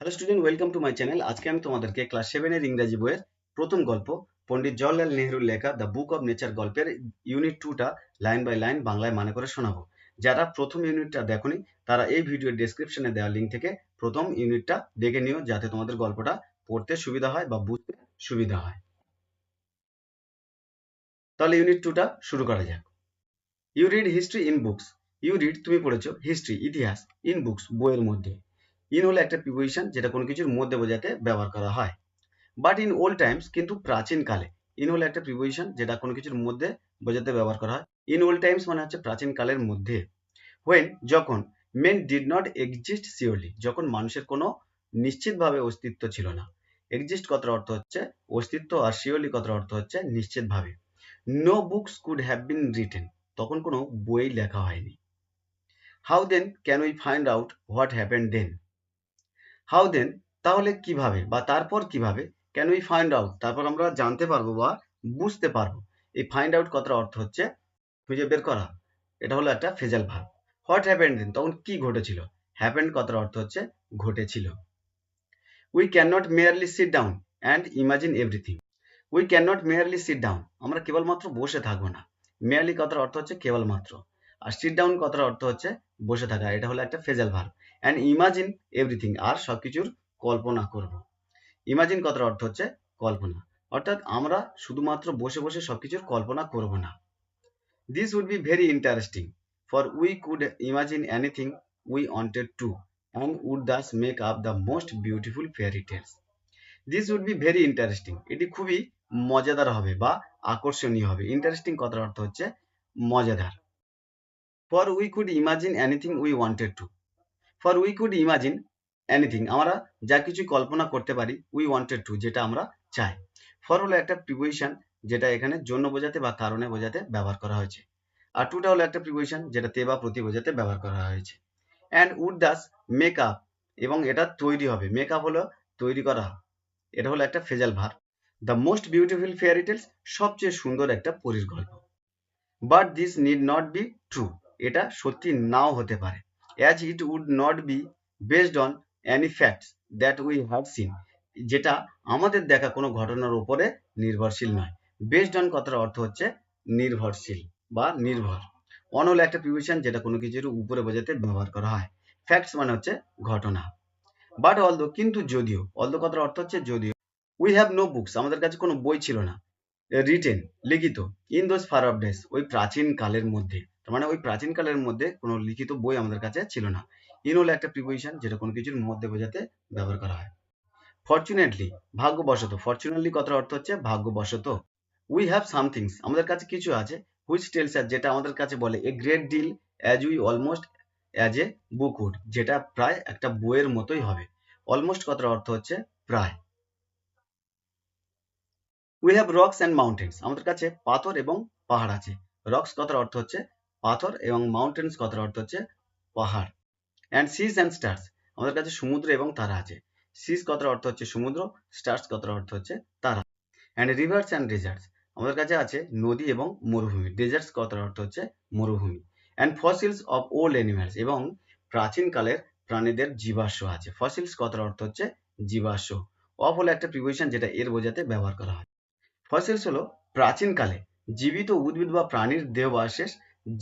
Hello student, welcome to my channel. আজকে আমি তোমাদেরকে ক্লাস 7 এর ইংরেজি বইয়ের প্রথম গল্প পণ্ডিত জওহরলাল নেহরুর লেখা দ্য বুক অব নেচার গল্পের ইউনিট 2টা লাইন বাই লাইন বাংলায় মানে করে শোনাবো। যারা প্রথম ইউনিটটা দেখোনি তারা এই ভিডিওর ডেসক্রিপশনে দেওয়া লিঙ্ক থেকে প্রথম ইউনিটটা দেখে নিও, যাতে তোমাদের গল্পটা পড়তে সুবিধা হয় বা বুঝতে সুবিধা হয়। তাহলে ইউনিট 2টা শুরু করা যাক। You read history in books. You read তুমি পড়েছো হিস্ট্রি ইতিহাস, ইন বুকস বইয়ের মধ্যে। ইন হলো একটা প্রিপোজিশন যেটা কোনো কিছুর মধ্যে বোঝাতে ব্যবহার করা হয়। বাট ইন ওল্ড টাইমস, কিন্তু প্রাচীনকালে। ইন হলো একটা প্রিপোজিশন যেটা কোনো কিছুর মধ্যে বোঝাতে ব্যবহার করা হয়। ইন ওল্ড টাইমস মানে হচ্ছে প্রাচীন কালের মধ্যে। হোয়েন, যখন। Main did not exist surely, যখন মানুষের কোনো নিশ্চিতভাবে অস্তিত্ব ছিল না। এক্সিস্ট কথার অর্থ হচ্ছে অস্তিত্ব, আর শিওরলি কথার অর্থ হচ্ছে নিশ্চিতভাবে। No books could have been written, তখন কোনো বই লেখা হয়নি। How then can we find out what happened then. How then তাহলে কিভাবে বা তারপর কিভাবে, ক্যান উই ফাইন্ড আউট তারপর আমরা জানতে পারবো বা বুঝতে পারবো। এই ফাইন্ড আউট কথার অর্থ হচ্ছে খুঁজে বের করা। এটা হলো একটা ফ্রেজাল ভার্ব। হোয়াট হ্যাপেন্ড দেন তখন কি ঘটেছিল। হ্যাপেন্ড কথার অর্থ হচ্ছে ঘটেছিল। We can not merely sit down and imagine everything. We can not merely sit down, আমরা কেবলমাত্র বসে থাকবো না। মেয়ারলি কথার অর্থ হচ্ছে কেবলমাত্র, আর সিট ডাউন কথার অর্থ হচ্ছে বসে থাকা। এটা হলো একটা phrasal verb. And imagine everything, আর সবকিছুর কল্পনা করব। ইমাজিন কথার অর্থ হচ্ছে কল্পনা, অর্থাৎ আমরা শুধুমাত্র বসে বসে সবকিছুর কল্পনা করব না। This would be very interesting, for we could imagine anything we wanted to, and would thus make up the most beautiful fairy tales. This would be very interesting, এটি খুবই মজাদার হবে বা আকর্ষণীয় হবে। ইন্টারেস্টিং কথার অর্থ হচ্ছে মজাদার। For we could imagine anything we wanted two, for we could imagine anything, আমরা যা কিছু কল্পনা করতে পারি। উই ওয়ান্টেড টু, যেটা আমরা চাই। ফর হলো একটা প্রিপোজিশন যেটা এখানে জন্য বোঝাতে বা কারণে বোঝাতে ব্যবহার করা হয়েছে। আর টুটা হলো একটা প্রিপোজিশন যেটা তে বা প্রতি বোঝাতে ব্যবহার করা হয়েছে। And would thus make up, এবং এটা তৈরি হবে। মেক আপ হলো তৈরি করা, এটা হলো একটা phrasal verb. The most beautiful fairy tales, সবচেয়ে সুন্দর একটা পরীর গল্প। But this need not be true, এটা সত্যি নাও হতে পারে। As it would not be based on any facts that we have seen, যেটা আমাদের দেখা কোনো ঘটনার উপরে নির্ভরশীল নয়। বেসড অন কথার অর্থ হচ্ছে নির্ভরশীল বা নির্ভর। অন হলো একটা প্রিপোজিশন যেটা কোনো কিছুর উপরে বোঝাতে ব্যবহার করা হয়। ফ্যাক্টস মানে হচ্ছে ঘটনা। বাট অলদো, কিন্তু যদিও। অলদো কথার অর্থ হচ্ছে যদিও। উই হ্যাভ নো বুকস, আমাদের কাছে কোনো বই ছিল না। রিটেন, লিখিত। In those far off days, ওই প্রাচীন কালের মধ্যে। তার মানে ওই প্রাচীন কালের মধ্যে কোনো লিখিত বই আমাদের কাছে ছিল না। ইন হলো একটা প্রিপোজিশন যেটা কোনো কিছুর মধ্যে বোঝাতে ব্যবহার করা হয়। ফরচুনেটলি, ভাগ্যবশত। ফরচুনেটলি কথার অর্থ হচ্ছে ভাগ্যবশত। উই হ্যাভ সামথিংস, আমাদের কাছে কিছু আছে। হুইচ টেলস আস, যেটা আমাদের কাছে বলে a great deal as we almost as a book would, যেটা প্রায় একটা বইয়ের মতোই হবে। অলমোস্ট কথার অর্থ হচ্ছে প্রায়। We have rocks and mountains, আমাদের কাছে পাথর এবং পাহাড় আছে। রক্স কথার অর্থ হচ্ছে পাথর, এবং মাউন্টেন্স কথার অর্থ হচ্ছে পাহাড়। অ্যান্ড সিজ অ্যান্ড স্টার্স, আমাদের কাছে সমুদ্র এবং তারা আছে। সিজ কথার অর্থ হচ্ছে সমুদ্র, স্টার্স কথার অর্থ হচ্ছে তারা। অ্যান্ড রিভার্স অ্যান্ড ডেজার্টস, আমাদের কাছে আছে নদী এবং মরুভূমি। ডেজার্টস কথার অর্থ হচ্ছে মরুভূমি। And fossils of old animals, এবং প্রাচীনকালের প্রাণীদের জীবাশ্ম আছে। ফসিলস কথার অর্থ হচ্ছে জীবাশ্ম। অফ হলো একটা প্রিপোজিশন যেটা এর বোঝাতে ব্যবহার করা হয়। ফসিলস হলো প্রাচীনকালে জীবিত উদ্ভিদ বা প্রাণীর দেহাবশেষ,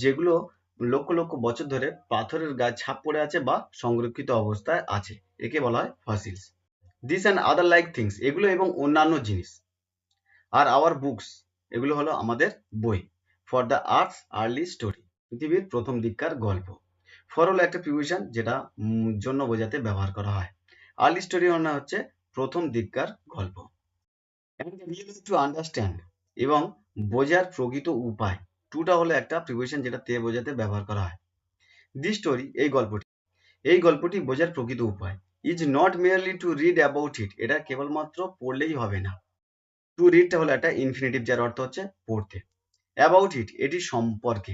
যেগুলো লক্ষ লক্ষ বছর ধরে পাথরের গায়ে ছাপ পড়ে আছে বা সংরক্ষিত অবস্থায় আছে, একে বলা হয় fossils. This and other like things, এগুলো এবং অন্যান্য জিনিস। আর আওয়ার বুকস, এগুলো হলো আমাদের বই। For the earths early story, পৃথিবীর প্রথম দিককার গল্প। ফর হলো একটা প্রিপোজিশন যেটা জন্য বোঝাতে ব্যবহার করা হয়। আর্লি স্টোরি মানে হচ্ছে প্রথম দিককার গল্প। অ্যান্ড রিয়েলি টু আন্ডারস্ট্যান্ড, এবং বোঝার প্রকৃত উপায়। টুটা হলো একটা প্রিপোজিশন যেটা তে বোঝাতে ব্যবহার করা হয়। দি স্টোরি, এই গল্পটি বোঝার প্রকৃত উপায়। Is not merely to read about it, এটা কেবলমাত্র পড়লেই হবে না। টু রিডটা হলো একটা ইনফিনিটিভ যার অর্থ হচ্ছে পড়তে। অ্যাবাউট ইট, এটি সম্পর্কে।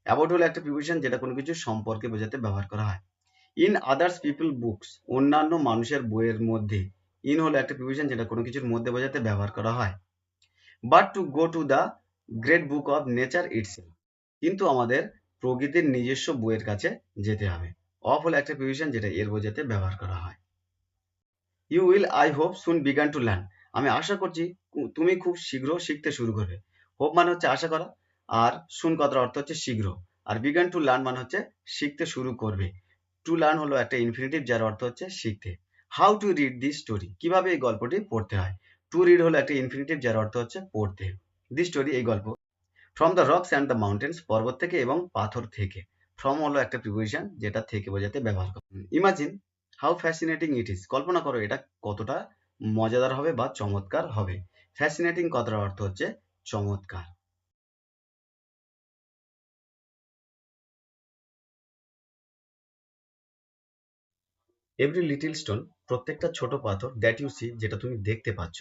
অ্যাবাউট হলো একটা প্রিপোজিশন যেটা কোনো কিছু সম্পর্কে বোঝাতে ব্যবহার করা হয়। ইন আদার্স পিপল বুকস, অন্যান্য মানুষের বইয়ের মধ্যে। ইন হলো একটা প্রিপোজিশন যেটা কোনো কিছুর মধ্যে বোঝাতে ব্যবহার করা হয়। But to go to the great book of nature itself, কিন্তু আমাদের প্রকৃতির নিজস্ব বইয়ের কাছে যেতে হবে। অফ হলো একটা প্রিপোজিশন যেটা এর বোঝাতে ব্যবহার করা হয়। You will I hope soon begin to learn, আমি আশা করছি তুমি খুব শীঘ্র শিখতে শুরু করবে। হোপ মানে হচ্ছে আশা করা, আর সুন কথার অর্থ হচ্ছে শীঘ্র, আর বিগান টু লার্ন মানে হচ্ছে শিখতে শুরু করবে। টু লার্ন হলো একটা ইনফিনিটিভ যার অর্থ হচ্ছে শিখতে। How to read this story, কিভাবে এই গল্পটি পড়তে হয়। টু রিড হলো একটা ইনফিনিটিভ যার অর্থ হচ্ছে পড়তে। দিস স্টোরি এই গল্প। From the rocks and the mountains, পর্বত থেকে এবং পাথর থেকে। ফ্রম হলো একটা প্রিপোজিশন যেটা থেকে বোঝাতে ব্যবহার করে। Imagine how fascinating it is, কল্পনা করো এটা কতটা মজাদার হবে বা চমৎকার হবে। ফ্যাসিনেটিং কথার অর্থ হচ্ছে চমৎকার। এভরি লিটল স্টোন, প্রত্যেকটা ছোট পাথর, দ্যাট ইউ সি, যেটা তুমি দেখতে পাচ্ছ,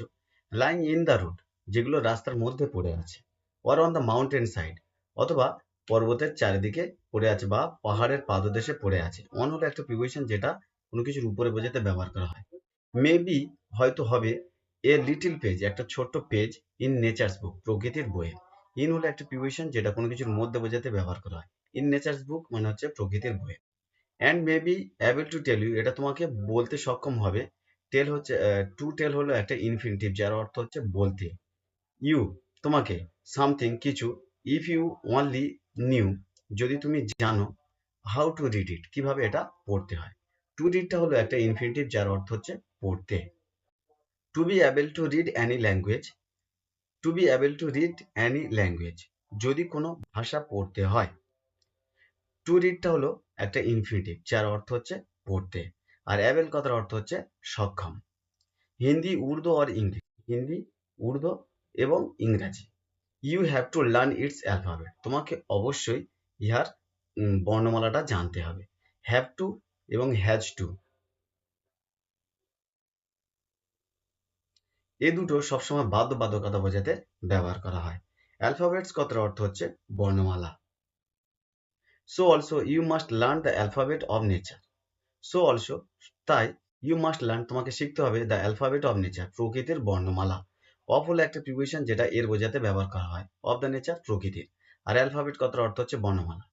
লাইং ইন দ্য রোড, যেগুলো রাস্তার মধ্যে পড়ে আছে, or on the mountain side, অথবা পর্বতের চারিদিকে পড়ে আছে বা পাহাড়ের পাদদেশে পড়ে আছে। অন হলো একটা প্রিপোজিশন যেটা কোনো কিছুর উপরে বোঝাতে ব্যবহার করা হয়। মেবি হয়তো হবে, এ লিটল পেজ একটা ছোট্ট পেজ, ইন নেচার্স বুক, প্রকৃতির বইয়ে। ইন হলো একটা প্রিপোজিশন যেটা কোনো কিছুর মধ্যে বোঝাতে ব্যবহার করা হয়। ইন নেচার্স বুক মানে হচ্ছে প্রকৃতির বইয়ে। And may be able to tell you, এটা তোমাকে বলতে সক্ষম হবে। টেল হচ্ছে টু টেল হলো একটা ইনফিনিটিভ যার অর্থ হচ্ছে বলতে। ইউ তোমাকে, সামথিং কিছু, ইফ ইউ অনলি নিউ যদি তুমি জানো, হাউ টু রিড ইট কিভাবে এটা পড়তে হয়। টু রিডটা হলো একটা ইনফিনিটিভ যার অর্থ হচ্ছে পড়তে। To be able to read any language, to be able to read any language, যদি কোনো ভাষা পড়তে হয়। টু রিডটা হলো একটা ইনফিনিটিভ যার অর্থ হচ্ছে পড়তে, আর অ্যাবেল কথার অর্থ হচ্ছে সক্ষম। হিন্দি, উর্দু আর ইংলিশ, হিন্দি, উর্দু এবং ইংরাজি। You have to learn its alphabet, তোমাকে অবশ্যই ইহার বর্ণমালাটা জানতে হবে। হ্যাভ টু এবং হ্যাজ টু, এ দুটো সবসময় বাধ্যবাধকতা বোঝাতে ব্যবহার করা হয়। অ্যালফাবেটস কথার অর্থ হচ্ছে বর্ণমালা। So also you must learn the alphabet of nature, so also তাই, ইউ মাস্ট লার্ন তোমাকে শিখতে হবে, দ্য অ্যালফাবেট অফ নেচার প্রকৃতির বর্ণমালা। অফ হলো একটা প্রিপোজিশন যেটা এর বোঝাতে ব্যবহার করা হয়। অফ দ্য নেচার প্রকৃতির, আর অ্যালফাবেট কথার অর্থ হচ্ছে বর্ণমালা।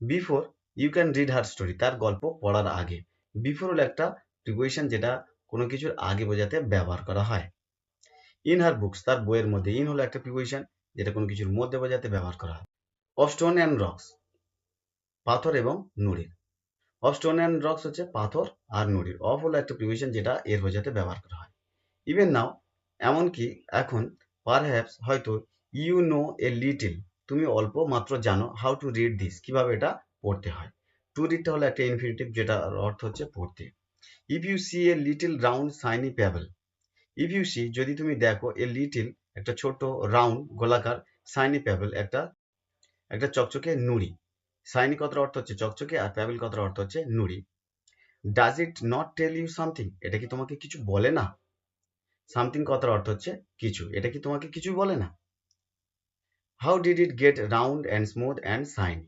Before you can read her story, তার গল্প পড়ার আগে। বিফোর হলো একটা প্রিপোজিশন যেটা কোনো কিছুর আগে বোঝাতে ব্যবহার করা হয়। ইন হার বুকস, তার বইয়ের মধ্যে। ইন হলো একটা প্রিপোজিশন যেটা কোনো কিছুর মধ্যে বোঝাতে ব্যবহার করা হয়। অফ স্টোন অ্যান্ড রক্স, পাথর এবং নুড়ির। অফ স্টোন অ্যান্ড রক্স হচ্ছে পাথর আর নুড়ির। অফ হলো একটা প্রিপোজিশন যেটা এর বোঝাতে ব্যবহার করা হয়। ইভেন নাও, এমনকি এখন, পারহ্যাপস হয়তো, ইউ নো এ লিটিল, তুমি অল্প মাত্র জানো, হাউ টু রিড দিস কিভাবে এটা পড়তে হয়। টু রিডটা হলো একটা ইনফিনিটিভ যেটার অর্থ হচ্ছে পড়তে। If you see a little round shiny pebble, if you see যদি তুমি দেখো, এ লিটিল একটা ছোট, রাউন্ড গোলাকার, সাইনি পেবল একটা একটা চকচকে নুড়ি। সাইনি কথার অর্থ হচ্ছে চকচকে, আর পেবল কথার অর্থ হচ্ছে নুড়ি। Does it not tell you something, এটা কি তোমাকে কিছু বলে না। সামথিং কথার অর্থ হচ্ছে কিছু, এটা কি তোমাকে কিছু বলে না। How did it gate round and smooth and shiny,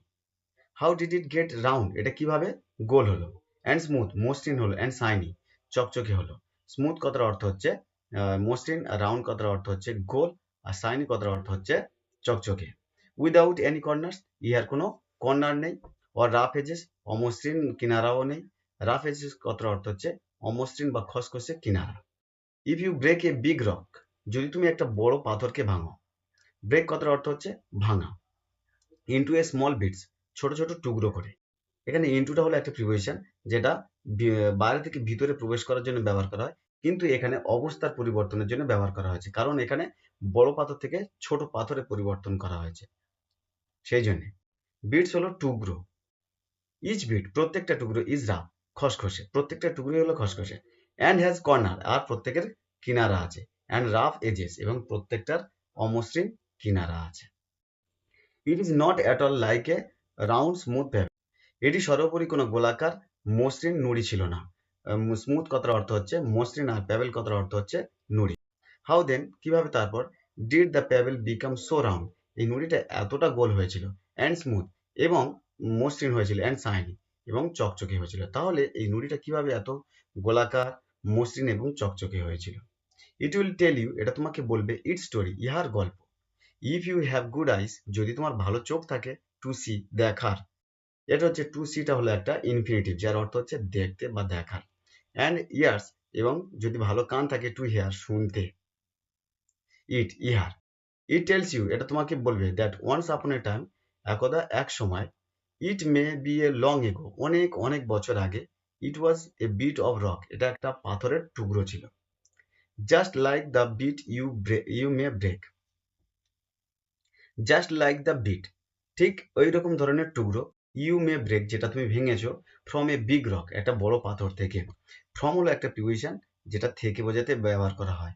how did it gate round এটা কিভাবে গোল হলো, অ্যান্ড স্মুথ মসৃণ হলো, অ্যান্ড শাইনি চকচকে হলো। স্মুথ কথার অর্থ হচ্ছে মসৃণ, আর রাউন্ড কথার অর্থ হচ্ছে গোল, আর শাইনি কথার অর্থ হচ্ছে চকচকে। উইদাউট এনি কর্নার্স, ইহার কোনো কর্নার নেই। or রাফ এজেস, অমসৃণ কিনারাও নেই। রাফ এজেস কথার অর্থ হচ্ছে অমসৃণ বা খসখসে কিনারা। If you break a big rock, যদি তুমি একটা বড় পাথরকে ভাঙো। ব্রেক কথার অর্থ হচ্ছে ভাঙা। ইনটু এ স্মল বিটস, ছোট ছোট টুকরো করে। এখানে ইনটুটা হলো একটা প্রিপোজিশন যেটা বাইরে থেকে ভিতরে প্রবেশ করার জন্য ব্যবহার করা হয়, কিন্তু এখানে অবস্থার পরিবর্তনের জন্য ব্যবহার করা হয়েছে, কারণ এখানে বড় পাথর থেকে ছোট পাথরে পরিবর্তন করা হয়েছে, সেই জন্য। বিটস হলো টুকরো। ইচ বিট প্রত্যেকটা টুকরো, ইজ রাফ খসখসে, প্রত্যেকটা টুকরোই হলো খসখসে। অ্যান্ড হ্যাজ কর্নার, আর প্রত্যেকের কিনারা আছে। অ্যান্ড রাফ এজেস, এবং প্রত্যেকটার অমসৃণ কিনারা আছে। It is not at all like a round smooth paper, এটি সর্বোপরি কোনো গোলাকার মসৃণ নুড়ি ছিল না। স্মুথ কথার অর্থ হচ্ছে মসৃণ, আর পেবেল কথার অর্থ হচ্ছে নুড়ি। হাউ দেন কিভাবে তারপর, did the payable become so round, এই নুড়িটা এতটা গোল হয়েছিল, অ্যান্ড স্মুথ এবং মসৃণ হয়েছিল, অ্যান্ড শাইনি এবং চকচকে হয়েছিল। তাহলে এই নুড়িটা কিভাবে এত গোলাকার, মসৃণ এবং চকচকে হয়েছিল। ইট উইল টেল ইউ, এটা তোমাকে বলবে, ইট স্টোরি ইহার গল্প। ইফ ইউ হ্যাভ গুড আইস, যদি তোমার ভালো চোখ থাকে, টু সি দেখার। এটা হচ্ছে টু সিটা হলো একটা ইনফিনিটিভ যার অর্থ হচ্ছে দেখতে বা দেখার। অ্যান্ড ইয়ার্স এবং যদি ভালো কান থাকে টু হিয়ার শুনতে। ইট ইহার, ইট টেলস ইউ এটা তোমাকে বলবে that once upon A time একদা এক সময়, ইট may B a long ago অনেক অনেক বছর আগে, it was a bit of rock এটা একটা পাথরের টুকরো ছিল। Just like the bit you may break, just like the bit ঠিক ওই রকম ধরনের টুকরো, ইউ মে ব্রেক যেটা তুমি ভেঙেছো, ফ্রম এ বিগ রক একটা বড় পাথর থেকে। ফ্রম হলো একটা প্রিপোজিশন যেটা থেকে বোঝাতে ব্যবহার করা হয়।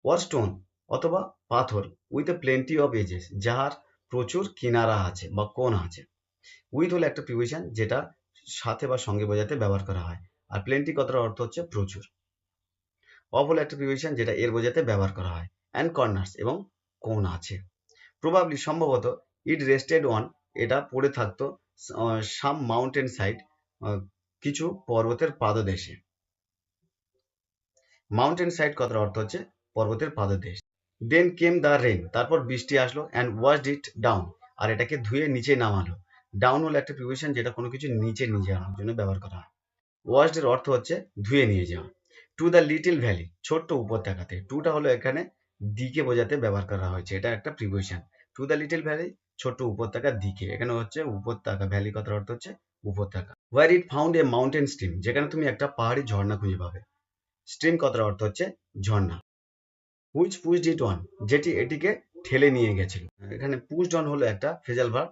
অর স্টোন অথবা পাথর with a plenty of edges যাহার প্রচুর কিনারা আছে বা কোণ আছে। উইথ হলো একটা প্রিপোজিশন যেটা সাথে বা সঙ্গে বোঝাতে ব্যবহার করা হয়। আর প্লেন্টি কথার অর্থ হচ্ছে প্রচুর। অফ হলো একটা প্রিপোজিশন যেটা এর বোঝাতে ব্যবহার করা হয়। অ্যান্ড কর্নার্স এবং কোণ আছে। প্রবাবলি সম্ভবত ইট রেস্টেড অন এটা পড়ে থাকতো সাম মাউন্টেন সাইড কিছু পর্বতের পাদদেশে। মাউন্টেন সাইড কথার অর্থ হচ্ছে পর্বতের পাদদেশ। দেন কেম দ্য রেন তারপর বৃষ্টি আসলো অ্যান্ড ওয়াশড ইট ডাউন আর এটাকে ধুয়ে নিচে নামালো। ডাউন হলো একটা প্রিপোজিশন যেটা কোনো কিছু নিচে নিয়ে যাওয়ার জন্য ব্যবহার করা হয়। ওয়াশড এর অর্থ হচ্ছে ধুয়ে নিয়ে যাওয়া। টু দ্য লিটল ভ্যালি ছোট্ট উপত্যকাতে, টুটা হলো এখানে দিকে বোঝাতে ব্যবহার করা হয়েছে, এটা একটা preposition. To the little valley ছোট্ট উপত্যকার দিকে, এখানে হচ্ছে উপত্যকা, ভ্যালি কথার অর্থ হচ্ছে উপত্যকা। Where it found a mountain stream যেখানে তুমি একটা পাহাড়ি ঝর্ণা খুঁজে পাবে। স্ট্রিম কথার অর্থ হচ্ছে ঝর্ণা। হুইচ পুশড ইট অন যেটি এটিকে ঠেলে নিয়ে গেছিল। এখানে পুশড অন হলো একটা ফ্রেজাল ভার্ব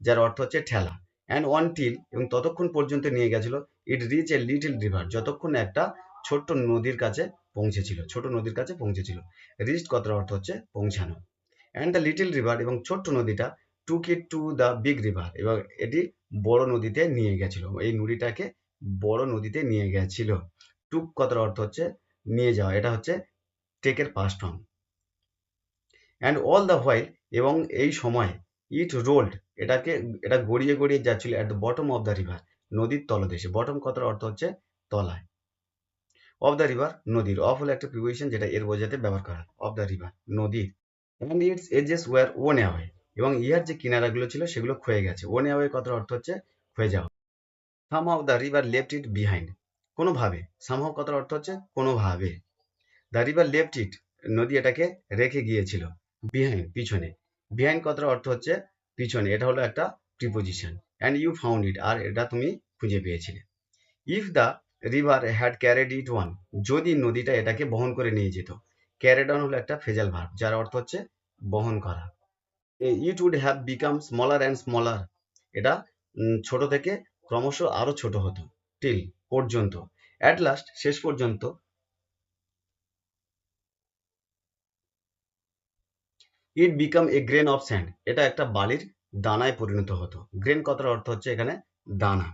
যার অর্থ হচ্ছে ঠেলা। অ্যান্ড অন টিল এবং ততক্ষণ পর্যন্ত নিয়ে গেছিল, ইট রিচ এ লিটল রিভার যতক্ষণ একটা ছোট্ট নদীর কাছে পৌঁছেছিল, ছোট নদীর কাছে পৌঁছেছিল। রিচড কথার অর্থ হচ্ছে পৌঁছানো। অ্যান্ড দ্য লিটল রিভার এবং ছোট্ট নদীটা টুক ইট টু দ্য বিগ রিভার এবং এটি বড় নদীতে নিয়ে গেছিল, এই নদীটাকে বড় নদীতে নিয়ে গেছিল। টুক কথার অর্থ হচ্ছে নিয়ে যাওয়া, এটা হচ্ছে টেকের past form. And all the while এবং এই সময় ইট রোল্ড এটা গড়িয়ে গড়িয়ে যাচ্ছিল at the bottom of the river নদীর তলদেশে। বটম কথার অর্থ হচ্ছে তলায়। অফ দ্য রিভার নদীর, অফ হলো একটা প্রিপোজিশন যেটা এর বোঝাতে ব্যবহার করা হয়। অফ দ্য রিভার নদীর। And its edges were worn away এবং ইহার যে কিনারাগুলো ছিল সেগুলো ক্ষয়ে গেছে। ওন অ্যাওয়ে কথার অর্থ হচ্ছে ক্ষয়ে যাওয়া। Somehow the river left it behind কোনোভাবে, সামহাউ কথার অর্থ হচ্ছে কোনোভাবে। দ্য রিভার লেফট ইট নদী এটাকে রেখে গিয়েছিল। বিহাইন্ড পিছনে, বিহাইন্ড কথার অর্থ হচ্ছে পিছনে, এটা হলো একটা preposition. And you found it আর এটা তুমি খুঁজে পেয়েছিলে। If the river had carried it on যদি নদীটা এটাকে বহন করে নিয়ে যেত। ক্যারিড অন হলো একটা ফ্রেজাল ভার্ব যার অর্থ হচ্ছে বহন করা। It would have become smaller and smaller এটা ছোট থেকে ক্রমশ আরো ছোট হতো। টিল পর্যন্ত, অ্যাট লাস্ট শেষ পর্যন্ত। It became a grain of sand এটা একটা বালির দানায় পরিণত হতো। গ্রেন কথার অর্থ হচ্ছে এখানে দানা,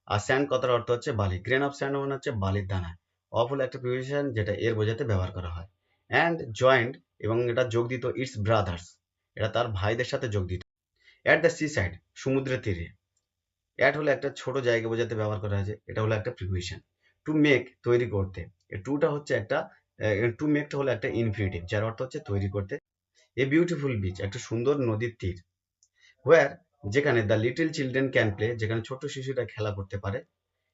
আর স্যান্ড কথার অর্থ হচ্ছে বালি। গ্রেন অফ স্যান্ড মানে হচ্ছে বালির দানা। অফ হলো একটা প্রিপোজিশন যেটা এর বোঝাতে ব্যবহার করা হয়। অ্যান্ড জয়েন্ট এবং এটা যোগ দিত ইটস ব্রাদার্স এটা তার ভাইদের সাথে যোগ দিত। অ্যাট দ্য সি সাইড সমুদ্রের তীরে। অ্যাট হলো একটা ছোট জায়গা বোঝাতে ব্যবহার করা হয়েছে, এটা হলো একটা প্রিপোজিশন। টু মেক তৈরি করতে, টুটা হচ্ছে একটা টু মেকটা হলো একটা ইনফিনিটিভ যার অর্থ হচ্ছে তৈরি করতে। এ বিউটিফুল বিচ একটা সুন্দর নদীর তীর। হোয়ার যেখানে the little children can play যেখানে ছোট শিশুরা খেলা করতে পারে।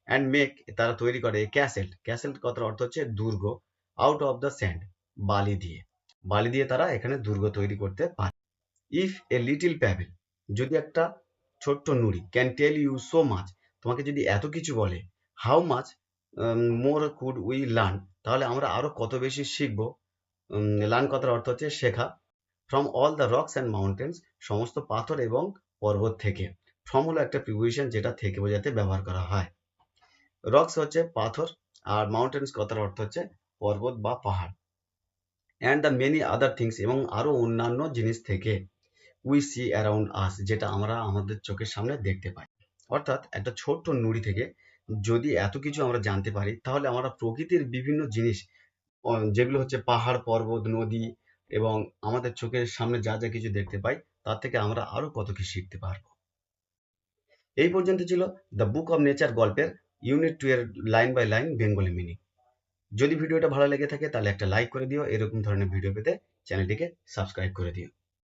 অ্যান্ড মেক তারা তৈরি করে ক্যাসেল, ক্যাসেল কথার অর্থ হচ্ছে দুর্গ। আউট অফ দ্য স্যান্ড বালি দিয়ে, বালি দিয়ে তারা এখানে দুর্গ তৈরি করতে পারে। ইফ এ লিটল প্যাবেল যদি একটা ছোট্ট নুড়ি can tell you so much তোমাকে যদি এত কিছু বলে। How much more could we learn তাহলে আমরা আরো কত বেশি শিখবো। লার্ন কথার অর্থ হচ্ছে শেখা। From all the rocks and mountains সমস্ত পাথর এবং পর্বত থেকে। ফ্রম হলো একটা প্রিপোজিশন যেটা থেকে বোঝাতে ব্যবহার করা হয়। রকস হচ্ছে পাথর আর মাউন্টেন্স কথার অর্থ হচ্ছে পর্বত বা পাহাড়। And the many other things এবং আরো অন্যান্য জিনিস থেকে। উই সি অ্যারাউন্ড আস যেটা আমরা আমাদের চোখের সামনে দেখতে পাই। অর্থাৎ একটা ছোট্ট নুড়ি থেকে যদি এত কিছু আমরা জানতে পারি তাহলে আমরা প্রকৃতির বিভিন্ন জিনিস যেগুলো হচ্ছে পাহাড় পর্বত নদী এবং আমাদের চোখের সামনে যা যা কিছু দেখতে পাই তার থেকে আমরা আরো কত কিছু শিখতে পারবো। এই পর্যন্ত ছিল দ্য বুক অফ নেচার গল্পের ইউনিট 2 এর line by line Bengali meaning. যদি ভিডিওটা ভালো লেগে থাকে তাহলে একটা লাইক করে দিও, এরকম ধরনের ভিডিও পেতে চ্যানেলটিকে সাবস্ক্রাইব করে দিও।